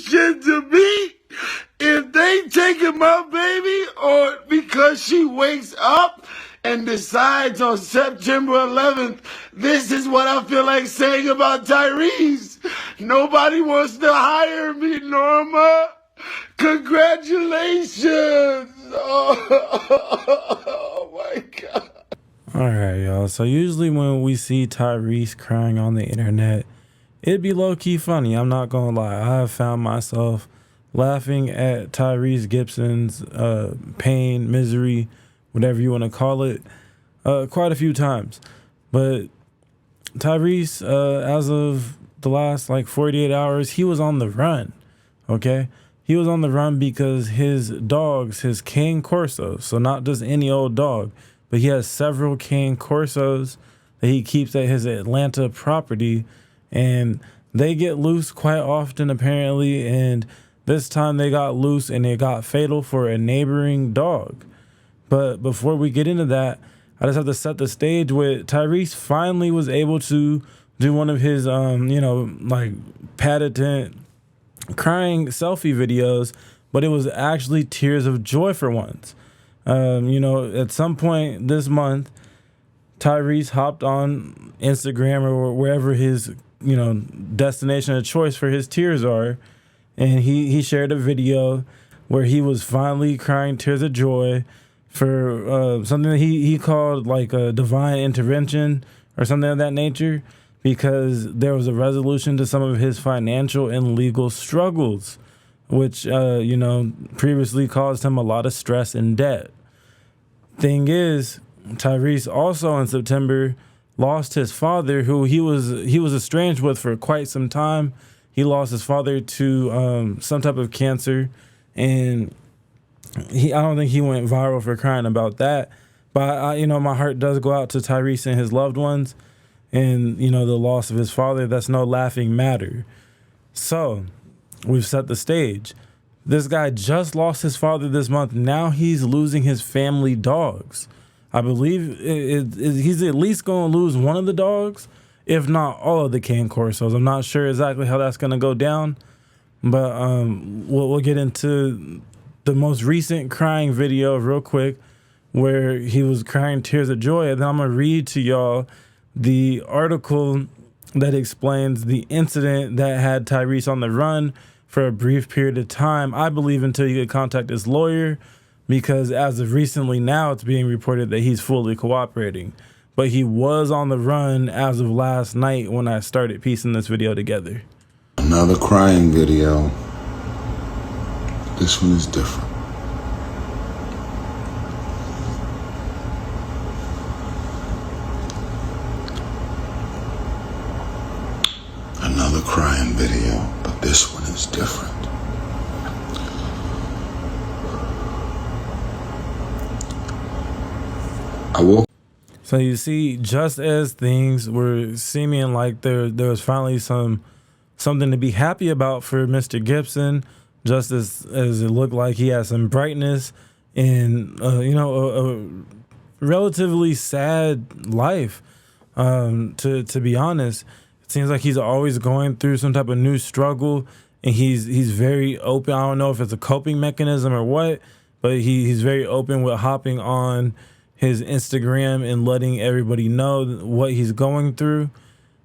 shit to me. If they taking my baby, or because she wakes up and decides on September 11th, this is what I feel like saying about Tyrese. Nobody wants to hire me, Norma. Congratulations. Oh my God. All right, y'all. So usually when we see Tyrese crying on the internet, it'd be low-key funny. I'm not going to lie. I have found myself laughing at Tyrese Gibson's pain, misery, whatever you want to call it, quite a few times. But Tyrese, as of the last 48 hours, he was on the run, okay? He was on the run because his dogs, his cane corsos, so not just any old dog, but he has several cane corsos that he keeps at his Atlanta property, and they get loose quite often apparently, and this time they got loose and it got fatal for a neighboring dog. But before we get into that, I just have to set the stage with Tyrese finally was able to do one of his patented crying selfie videos, but it was actually tears of joy for once. At some point this month, Tyrese hopped on Instagram or wherever his, destination of choice for his tears are. And he shared a video where he was finally crying tears of joy for something that he called like a divine intervention or something of that nature, because there was a resolution to some of his financial and legal struggles, which, previously caused him a lot of stress and debt. Thing is, Tyrese also in September lost his father, who he was estranged with for quite some time. He lost his father to some type of cancer, and I don't think he went viral for crying about that. But my heart does go out to Tyrese and his loved ones, and the loss of his father. That's no laughing matter. So we've set the stage. This guy just lost his father this month. Now he's losing his family dogs. I believe he's at least going to lose one of the dogs, if not all of the cane corsos. I'm not sure exactly how that's going to go down, but we'll get into the most recent crying video real quick, where he was crying tears of joy, and then I'm going to read to y'all the article that explains the incident that had Tyrese on the run for a brief period of time, I believe until he could contact his lawyer, because as of recently now, it's being reported that he's fully cooperating. But he was on the run as of last night when I started piecing this video together. Another crying video. This one is different. Another crying video, but this one is different. I woke. So you see, just as things were seeming like there was finally something to be happy about for Mr. Gibson, just as it looked like he had some brightness in a relatively sad life. To be honest, it seems like he's always going through some type of new struggle, and he's very open. I don't know if it's a coping mechanism or what, but he's very open with hopping on his Instagram and letting everybody know what he's going through.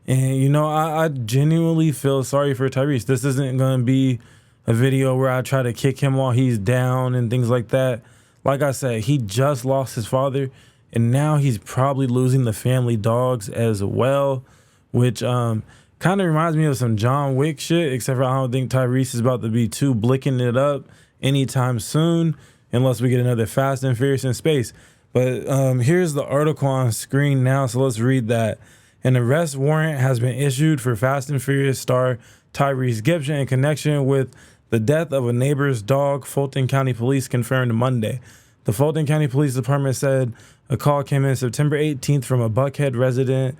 And, I genuinely feel sorry for Tyrese. This isn't going to be a video where I try to kick him while he's down and things like that. Like I said, he just lost his father, and now he's probably losing the family dogs as well, which kind of reminds me of some John Wick shit, except for I don't think Tyrese is about to be too blicking it up anytime soon, unless we get another Fast and Furious in space. But here's the article on screen now, so let's read that. An arrest warrant has been issued for Fast and Furious star Tyrese Gibson in connection with the death of a neighbor's dog, Fulton County Police confirmed Monday. The Fulton County Police Department said a call came in September 18th from a Buckhead resident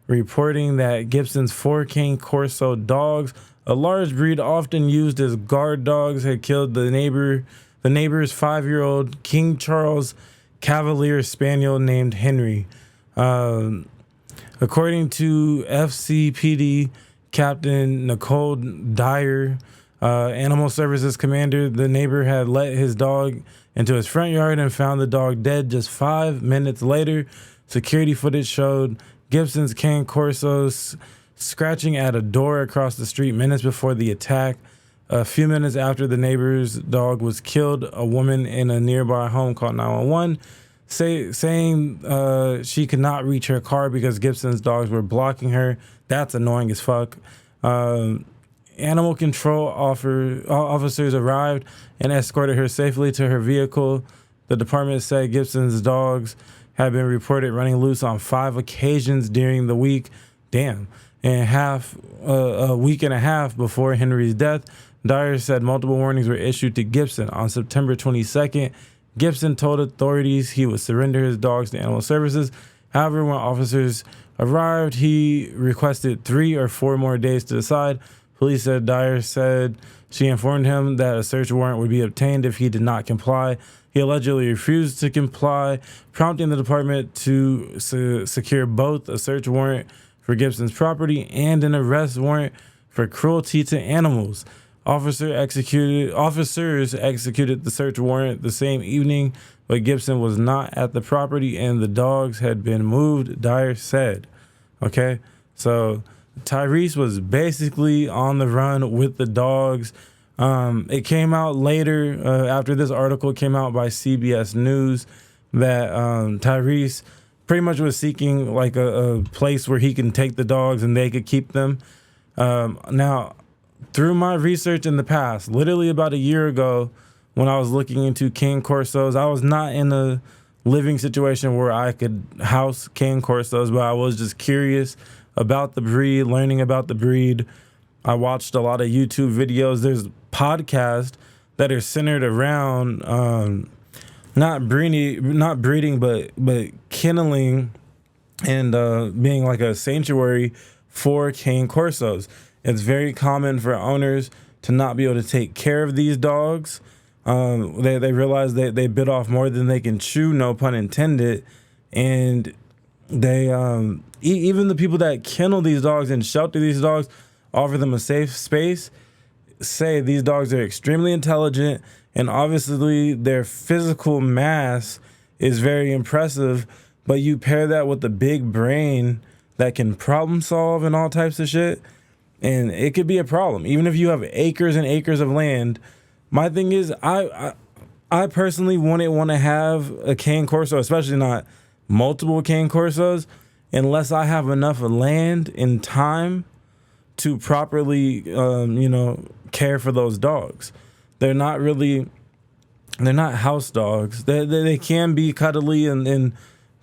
reporting that Gibson's 4 cane corso dogs, a large breed often used as guard dogs, had killed the neighbor's 5-year-old King Charles Cavalier Spaniel named Henry. According to FCPD Captain Nicole Dyer, Animal services commander, the neighbor had let his dog into his front yard and found the dog dead just 5 minutes later. Security footage showed Gibson's cane corso scratching at a door across the street minutes before the attack. A few minutes after the neighbor's dog was killed, a woman in a nearby home called 911, saying she could not reach her car because Gibson's dogs were blocking her. That's annoying as fuck. Animal control officers arrived and escorted her safely to her vehicle. The department said Gibson's dogs had been reported running loose on 5 occasions during the week. Damn. And a week and a half before Henry's death, Dyer said multiple warnings were issued to Gibson. On September 22nd, Gibson told authorities he would surrender his dogs to animal services. However, when officers arrived, he requested 3 or 4 more days to decide. Police said Dyer said she informed him that a search warrant would be obtained if he did not comply. He allegedly refused to comply, prompting the department to secure both a search warrant for Gibson's property and an arrest warrant for cruelty to animals. Officers executed the search warrant the same evening, but Gibson was not at the property and the dogs had been moved, Dyer said. Okay, so Tyrese was basically on the run with the dogs. It came out later, after this article came out by CBS News, that Tyrese pretty much was seeking like a place where he can take the dogs and they could keep them. Now, through my research in the past, literally about a year ago, when I was looking into cane corsos, I was not in a living situation where I could house cane corsos, but I was just curious about the breed, learning about the breed. I watched a lot of YouTube videos. There's podcasts that are centered around not breeding, but kenneling and being like a sanctuary for cane corsos. It's very common for owners to not be able to take care of these dogs. They realize that they bit off more than they can chew, no pun intended, and they even the people that kennel these dogs and shelter these dogs, offer them a safe space, say these dogs are extremely intelligent, and obviously their physical mass is very impressive, but you pair that with a big brain that can problem solve and all types of shit, and it could be a problem. Even if you have acres and acres of land, my thing is I personally wouldn't want to have a cane corso, especially not multiple cane corsos, unless I have enough land and time to properly, care for those dogs. They're not house dogs. They can be cuddly and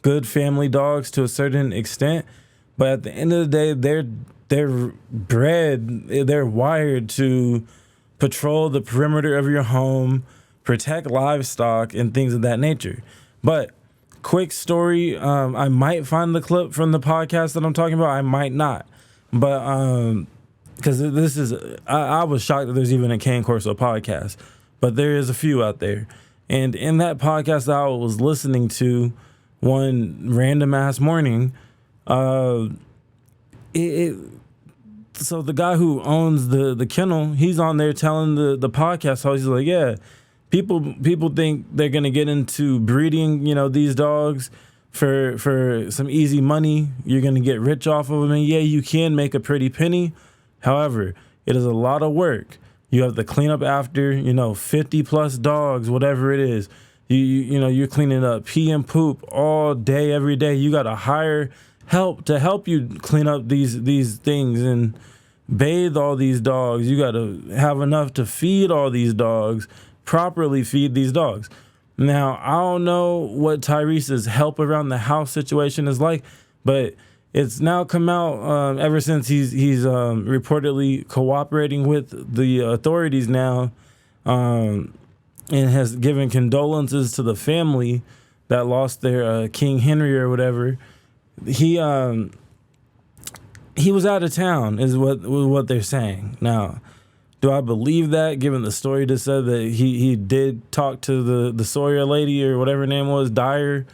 good family dogs to a certain extent, but at the end of the day, they're wired to patrol the perimeter of your home, protect livestock, and things of that nature. But quick story, I might find the clip from the podcast that I'm talking about. I might not. But because I was shocked that there's even a cane corso podcast. But there is a few out there. And in that podcast that I was listening to one random ass morning, so the guy who owns the kennel, he's on there telling the podcast host, he's like, yeah, people think they're gonna get into breeding, these dogs for some easy money. You're gonna get rich off of them, and yeah, you can make a pretty penny. However, it is a lot of work. You have to clean up after 50 plus dogs, whatever it is. You're cleaning up pee and poop all day, every day. You got to hire help to help you clean up these things and bathe all these dogs. You got to have enough to feed all these dogs, properly feed these dogs. Now, I don't know what Tyrese's help around the house situation is like, but it's now come out ever since he's reportedly cooperating with the authorities now, and has given condolences to the family that lost their King Henry or whatever. He was out of town, is what they're saying. Now, do I believe that, given the story that said that he did talk to the Sawyer lady or whatever her name was, Dyer?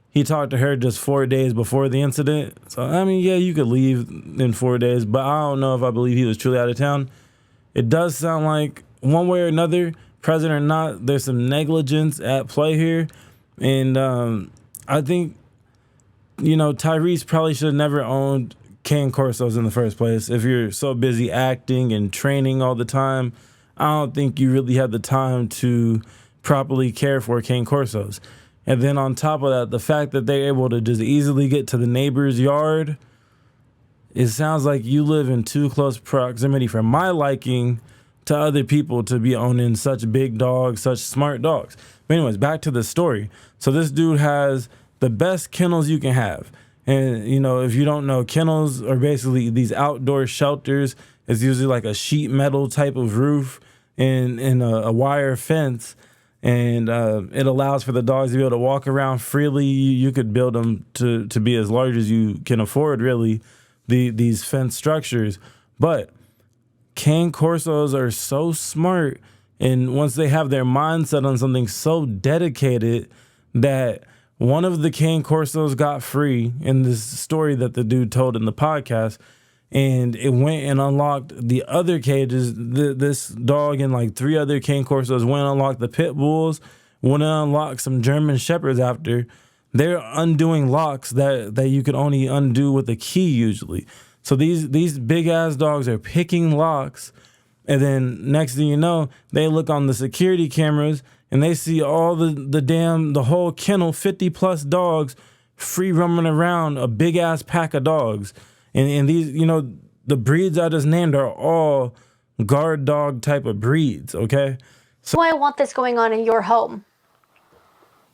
He talked to her just 4 days before the incident. So, I mean, yeah, you could leave in 4 days, but I don't know if I believe he was truly out of town. it does sound like one way or another, present or not, there's some negligence at play here. And I think, Tyrese probably should have never owned cane corsos in the first place. If you're so busy acting and training all the time, I don't think you really have the time to properly care for cane corsos. And then on top of that, the fact that they're able to just easily get to the neighbor's yard, it sounds like you live in too close proximity for my liking to other people to be owning such big dogs, such smart dogs. But anyways, back to the story. So this dude has the best kennels you can have. And, if you don't know, kennels are basically these outdoor shelters. It's usually like a sheet metal type of roof and a wire fence. And it allows for the dogs to be able to walk around freely. You could build them to be as large as you can afford, really, these fence structures. But cane corsos are so smart, and once they have their mindset on something so dedicated, that one of the cane corsos got free in this story that the dude told in the podcast, and it went and unlocked the other cages. This dog and like 3 other cane corsos went and unlocked the pit bulls, went and unlocked some German shepherds after. They're undoing locks that you could only undo with a key usually. So these big ass dogs are picking locks, and then next thing you know, they look on the security cameras and they see all the whole kennel, 50 plus dogs, free roaming around, a big ass pack of dogs. And these, the breeds I just named are all guard dog type of breeds, okay? So I want this going on in your home.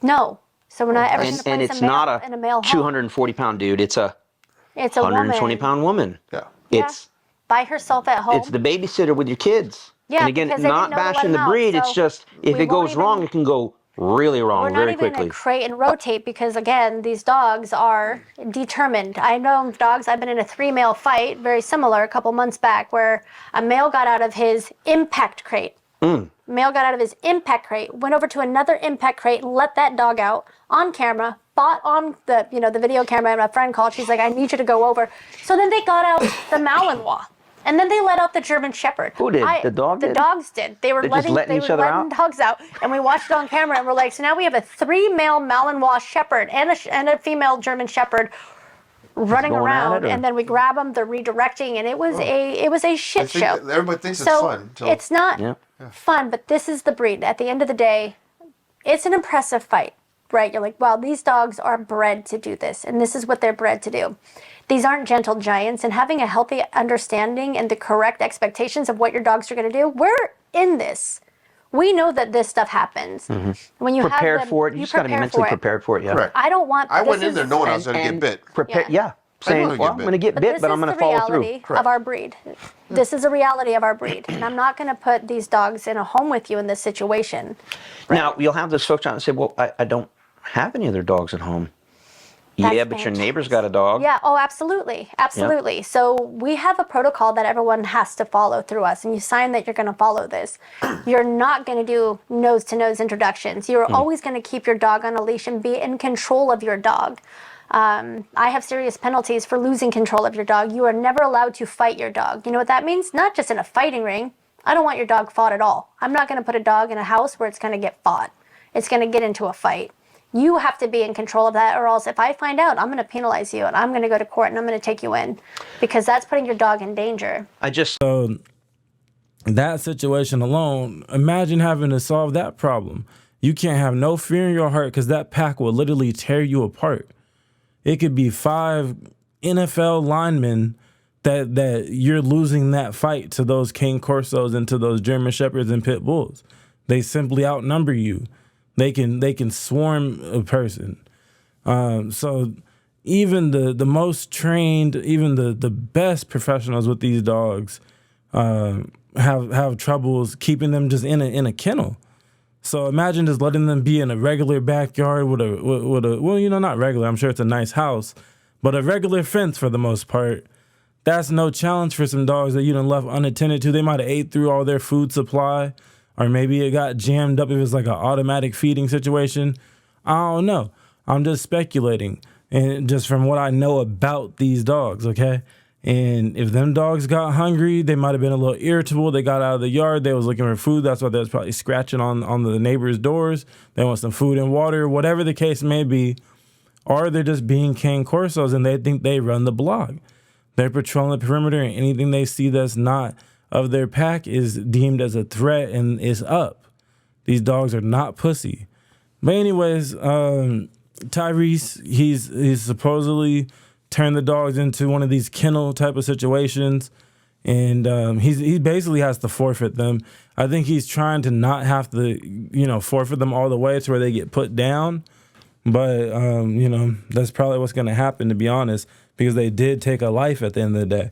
No. So we're not ever going to place it's not in a male home. 240-pound dude. It's a 120-pound woman. Yeah. It's by herself at home. It's the babysitter with your kids. Yeah, and again, because they not didn't know to let bashing the them out, breed. It's so just if we it goes won't wrong, it can go really wrong We're not very even quickly. going to crate and rotate because, again, these dogs are determined. I know dogs, I've been in a 3-male fight, very similar, a couple months back, where a male got out of his impact crate. Male got out of his impact crate, went over to another impact crate and let that dog out on camera, fought on the video camera, and my friend called. She's like, I need you to go over. So then they got out the Malinois. And then they let out the German Shepherd. Who did? The dog did? The dogs did. They were letting each other out? dogs out. And we watched it on camera and we're like, so now we have a 3-male Malinois Shepherd and a female German Shepherd running around, and then we grab them, they're redirecting, and it was a shit show. Everybody thinks it's fun. It's not fun, but this is the breed. At the end of the day, it's an impressive fight, right? You're like, wow, these dogs are bred to do this, and this is what they're bred to do. These aren't gentle giants, and having a healthy understanding and the correct expectations of what your dogs are going to do, we're in this. We know that this stuff happens. Mm-hmm. When you prepared have them, for it, you just got to be mentally prepared for it. Yeah. Correct. I don't want. I went in there knowing I was going to get bit. Saying, well, I'm going to get bit, but I'm going to follow through. This is the reality of our breed. This is a reality of our breed. And I'm not going to put these dogs in a home with you in this situation. Right? Now, you'll have those folks out and say, well, I don't have any other dogs at home. That's but your neighbor's got a dog. Yeah, oh, absolutely. Absolutely. Yeah. So we have a protocol that everyone has to follow through us, and you sign that you're going to follow this. You're not going to do nose-to-nose introductions. You're always going to keep your dog on a leash and be in control of your dog. I have serious penalties for losing control of your dog. You are never allowed to fight your dog. You know what that means? Not just in a fighting ring. I don't want your dog fought at all. I'm not going to put a dog in a house where it's going to get fought. It's going to get into a fight. You have to be in control of that, or else if I find out, I'm going to penalize you, and I'm going to go to court, and I'm going to take you in, because that's putting your dog in danger. So that situation alone, imagine having to solve that problem. You can't have no fear in your heart, because that pack will literally tear you apart. It could be 5 NFL linemen that you're losing that fight to those cane corsos and to those German shepherds and pit bulls. They simply outnumber you. They can swarm a person. So even the most trained, even the best professionals with these dogs have troubles keeping them just in a kennel. So imagine just letting them be in a regular backyard with a well, not regular. I'm sure it's a nice house, but a regular fence for the most part. That's no challenge for some dogs that you done left unattended to. They might have ate through all their food supply. Or maybe it got jammed up if it's like an automatic feeding situation. I don't know. I'm just speculating. And just from what I know about these dogs, okay? And if them dogs got hungry, they might have been a little irritable. They got out of the yard. They was looking for food. That's why they was probably scratching on the neighbor's doors. They want some food and water, whatever the case may be. Or they're just being cane corsos and they think they run the block. They're patrolling the perimeter, and anything they see that's not of their pack is deemed as a threat and is up. These dogs are not pussy. But anyways, Tyrese, he's supposedly turned the dogs into one of these kennel type of situations, and he basically has to forfeit them. I think he's trying to not have to, forfeit them all the way to where they get put down. But, that's probably what's going to happen, to be honest, because they did take a life at the end of the day.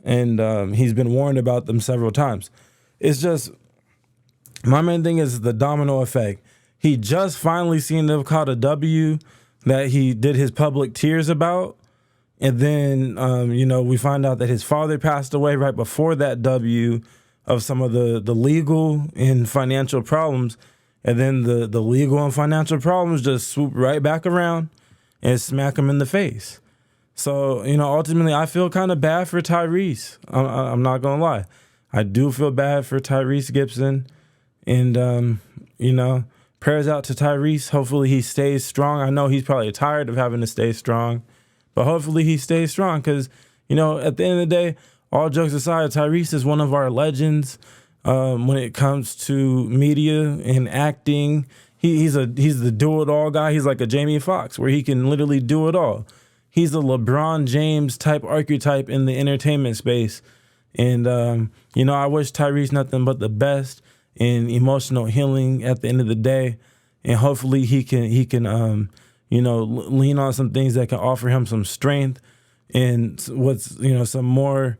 And he's been warned about them several times. It's just, my main thing is the domino effect. He just finally seemed to have caught a W that he did his public tears about. And then, we find out that his father passed away right before that W of some of the legal and financial problems. And then the legal and financial problems just swoop right back around and smack him in the face. So, ultimately, I feel kind of bad for Tyrese. I'm not going to lie. I do feel bad for Tyrese Gibson. And, prayers out to Tyrese. Hopefully he stays strong. I know he's probably tired of having to stay strong. But hopefully he stays strong because, at the end of the day, all jokes aside, Tyrese is one of our legends when it comes to media and acting. He's the do-it-all guy. He's like a Jamie Foxx where he can literally do it all. He's a LeBron James type archetype in the entertainment space. And, I wish Tyrese nothing but the best in emotional healing at the end of the day. And hopefully he can lean on some things that can offer him some strength and some more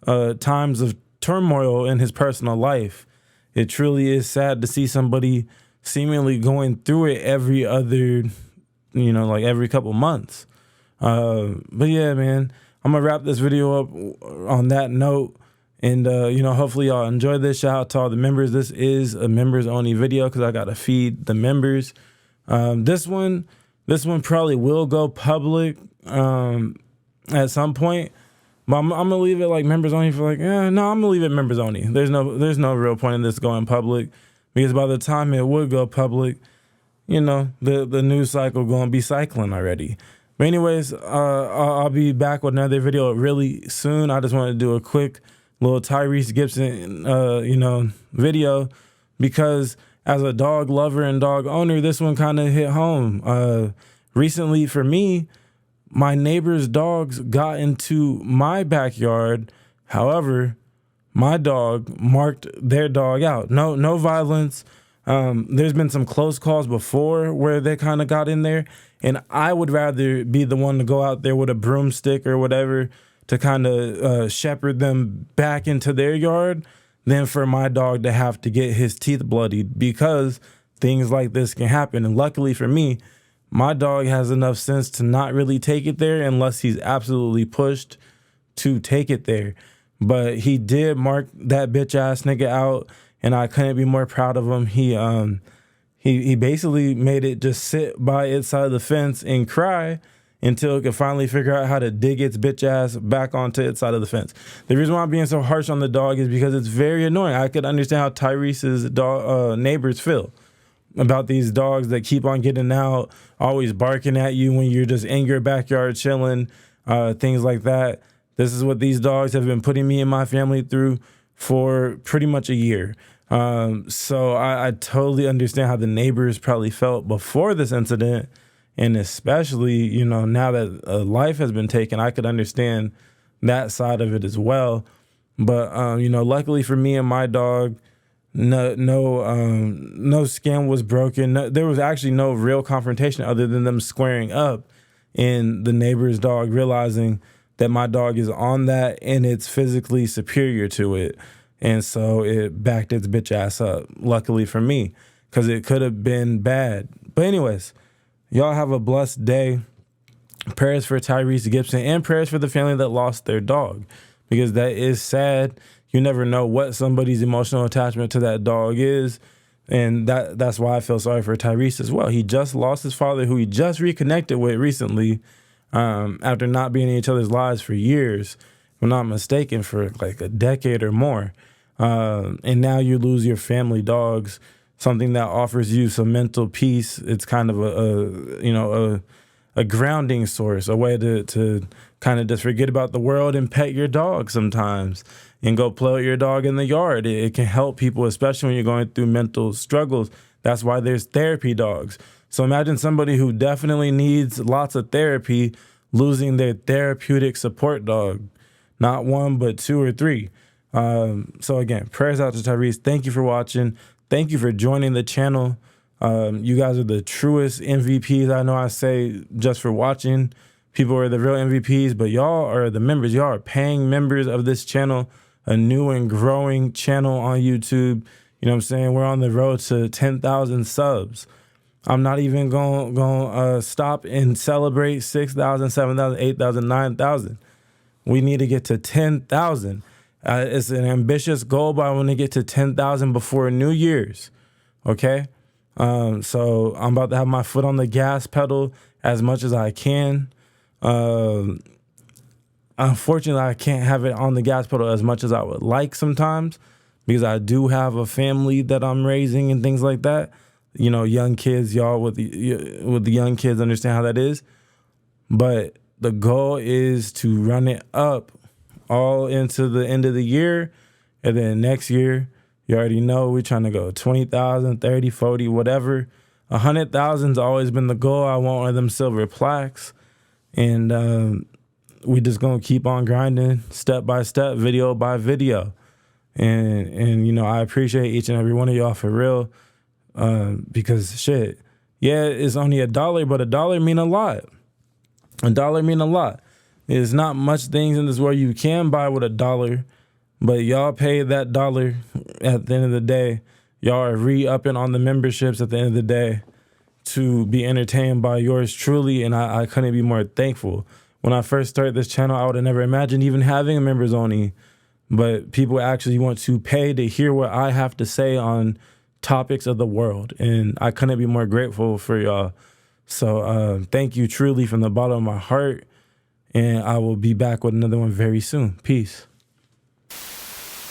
times of turmoil in his personal life. It truly is sad to see somebody seemingly going through it every other, every couple months. But yeah, man, I'm going to wrap this video up on that note. And, hopefully y'all enjoy this. Shout out to all the members. This is a members only video because I got to feed the members. This one probably will go public at some point, but I'm gonna leave it like members only for I'm gonna leave it members only. There's no real point in this going public because by the time it would go public, the news cycle gonna be cycling already. But anyways, I'll be back with another video really soon. I just wanted to do a quick little Tyrese Gibson, video because as a dog lover and dog owner, this one kind of hit home. Recently for me, my neighbor's dogs got into my backyard. However, my dog marked their dog out. No violence. There's been some close calls before where they kind of got in there, and I would rather be the one to go out there with a broomstick or whatever to kind of shepherd them back into their yard than for my dog to have to get his teeth bloodied because things like this can happen. And luckily for me, my dog has enough sense to not really take it there unless he's absolutely pushed to take it there. But he did mark that bitch ass nigga out, and I couldn't be more proud of him. He basically made it just sit by its side of the fence and cry until it could finally figure out how to dig its bitch ass back onto its side of the fence. The reason why I'm being so harsh on the dog is because it's very annoying. I could understand how Tyrese's neighbors feel about these dogs that keep on getting out, always barking at you when you're just in your backyard chilling, things like that. This is what these dogs have been putting me and my family through for pretty much a year. So I totally understand how the neighbors probably felt before this incident. And especially, now that life has been taken, I could understand that side of it as well. But, luckily for me and my dog, no skin was broken. There was actually no real confrontation other than them squaring up and the neighbor's dog realizing that my dog is on that and it's physically superior to it. And so it backed its bitch ass up, luckily for me, because it could have been bad. But anyways, y'all have a blessed day. Prayers for Tyrese Gibson and prayers for the family that lost their dog, because that is sad. You never know what somebody's emotional attachment to that dog is. And that's why I feel sorry for Tyrese as well. He just lost his father, who he just reconnected with recently after not being in each other's lives for years. I'm not mistaken, for like a decade or more. And now you lose your family dogs, something that offers you some mental peace. It's kind of a grounding source, a way to kind of just forget about the world and pet your dog sometimes and go play with your dog in the yard. It can help people, especially when you're going through mental struggles. That's why there's therapy dogs. So imagine somebody who definitely needs lots of therapy losing their therapeutic support dog. Not one, but two or three. So again, prayers out to Tyrese. Thank you for watching. Thank you for joining the channel. You guys are the truest MVPs. I know I say just for watching. People are the real MVPs, but y'all are the members. Y'all are paying members of this channel, a new and growing channel on YouTube. You know what I'm saying? We're on the road to 10,000 subs. I'm not even going to stop and celebrate 6,000, 7,000, 8,000, 9,000. We need to get to 10,000. It's an ambitious goal, but I want to get to 10,000 before New Year's. Okay? So I'm about to have my foot on the gas pedal as much as I can. Unfortunately, I can't have it on the gas pedal as much as I would like sometimes, because I do have a family that I'm raising and things like that. You know, young kids, y'all with the young kids understand how that is. But the goal is to run it up all into the end of the year. And then next year, you already know we're trying to go 20,000, 30, 40, whatever. 100,000's always been the goal. I want one of them silver plaques. And we just going to keep on grinding step by step, video by video. And you know, I appreciate each and every one of y'all for real. Because shit, yeah, it's only $1, but $1 mean a lot. $1 mean a lot. There's not much things in this world you can buy with $1, but y'all pay that dollar at the end of the day. Y'all are re-upping on the memberships at the end of the day to be entertained by yours truly, and I couldn't be more thankful. When I first started this channel, I would have never imagined even having a members only, but people actually want to pay to hear what I have to say on topics of the world, and I couldn't be more grateful for y'all. So thank you truly from the bottom of my heart, and I will be back with another one very soon. Peace.